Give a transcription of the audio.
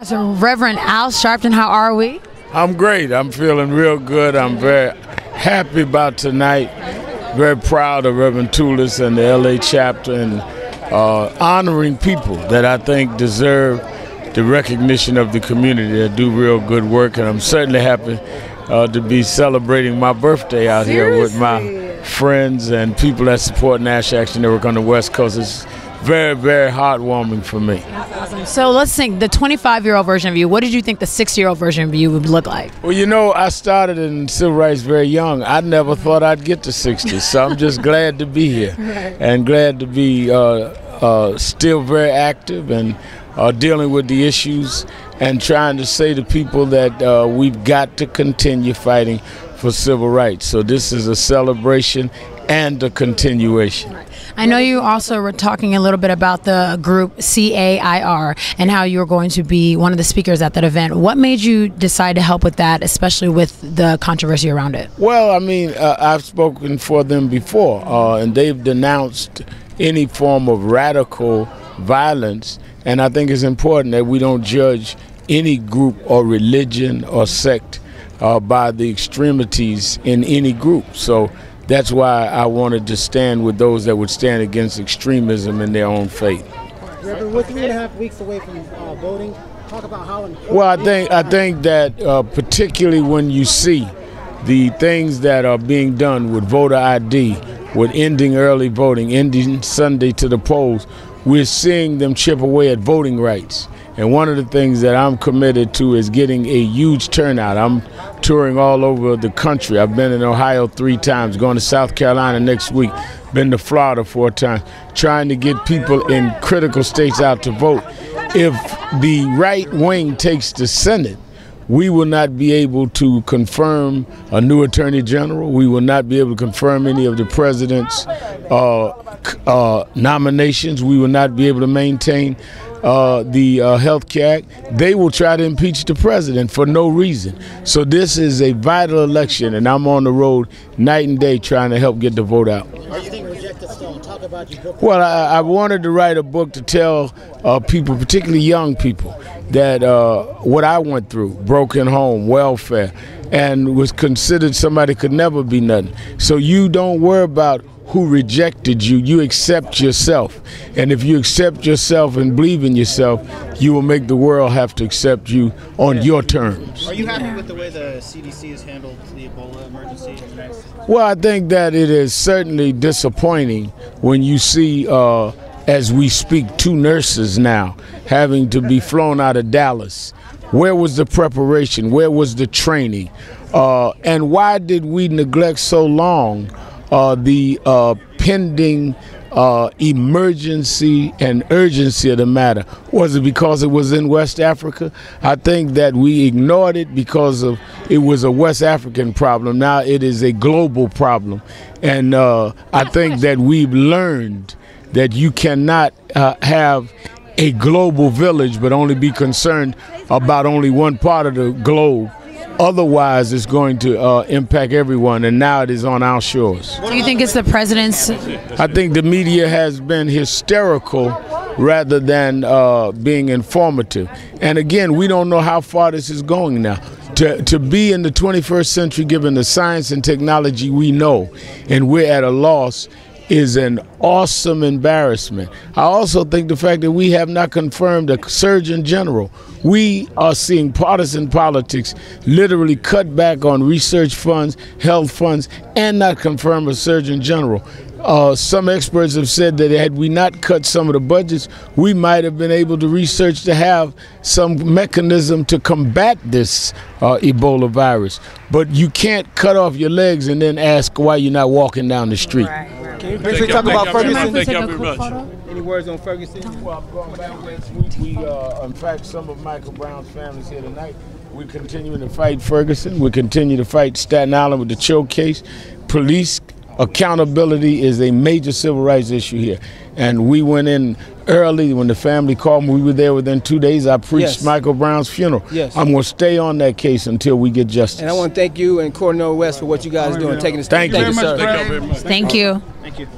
So Reverend Al Sharpton, how are we? I'm great. I'm feeling real good. I'm very happy about tonight. Very proud of Reverend Menounos and the LA chapter and honoring people that I think deserve the recognition of the community that do real good work. And I'm certainly happy to be celebrating my birthday out here with my friends and people that support National Action Network on the West Coast. It's very, very heartwarming for me. Awesome. So let's think, the 25-year-old version of you, what did you think the 60-year-old version of you would look like? Well, you know, I started in civil rights very young. I never thought I'd get to 60, so I'm just glad to be here and glad to be still very active and dealing with the issues and trying to say to people that we've got to continue fighting for civil rights. So this is a celebration and a continuation. I know you also were talking a little bit about the group CAIR and how you were going to be one of the speakers at that event. What made you decide to help with that, especially with the controversy around it? Well, I mean, I've spoken for them before, and they've denounced any form of radical violence, and I think it's important that we don't judge any group or religion or sect by the extremities in any group. So that's why I wanted to stand with those that would stand against extremism in their own faith. Reverend, we're 3.5 weeks away from voting. Talk about how important. Well, I think that particularly when you see the things that are being done with voter ID, with ending early voting, ending Sunday to the polls, we're seeing them chip away at voting rights. And one of the things that I'm committed to is getting a huge turnout. I'm touring all over the country. I've been in Ohio 3 times, going to South Carolina next week, been to Florida 4 times, trying to get people in critical states out to vote. If the right wing takes the Senate, we will not be able to confirm a new attorney general. We will not be able to confirm any of the president's nominations. We will not be able to maintain the Health Care Act. They will try to impeach the president for no reason. So this is a vital election, and I'm on the road night and day trying to help get the vote out. Are you think Rejected Stone? Talk about your book. Well, I wanted to write a book to tell people, particularly young people, that what I went through, broken home, welfare, and was considered somebody could never be nothing. So you don't worry about who rejected you, you accept yourself. And if you accept yourself and believe in yourself, you will make the world have to accept you on your terms. Are you happy with the way the CDC has handled the Ebola emergency? Well, I think that it is certainly disappointing when you see, as we speak, 2 nurses now having to be flown out of Dallas. Where was the preparation? Where was the training? And why did we neglect so long the pending emergency and urgency of the matter? Was it because it was in West Africa? I think that we ignored it because it was a West African problem. Now it is a global problem. And I think that we've learned that you cannot have a global village but only be concerned about only one part of the globe. Otherwise, it's going to impact everyone, and now it is on our shores. Do you think it's the president's? I think the media has been hysterical rather than being informative. And again, we don't know how far this is going now. To be in the 21st century, given the science and technology we know, and we're at a loss, is an awesome embarrassment. I also think the fact that we have not confirmed a Surgeon General. We are seeing partisan politics literally cut back on research funds, health funds, and not confirm a Surgeon General. Some experts have said that had we not cut some of the budgets, we might have been able to research to have some mechanism to combat this Ebola virus. But you can't cut off your legs and then ask why you're not walking down the street. Can you briefly talk about Ferguson? Thank you very much. Any words on Ferguson? Well, I'm going back last week. In fact, some of Michael Brown's family's here tonight. We're continuing to fight Ferguson. We continue to fight Staten Island with the choke case. Police accountability is a major civil rights issue here. And we went in early when the family called me. We were there within 2 days. I preached Michael Brown's funeral. I'm going to stay on that case until we get justice. And I want to thank you and Cornell West for what you guys are doing, taking this. Thank you, sir. Thank you. Thank you.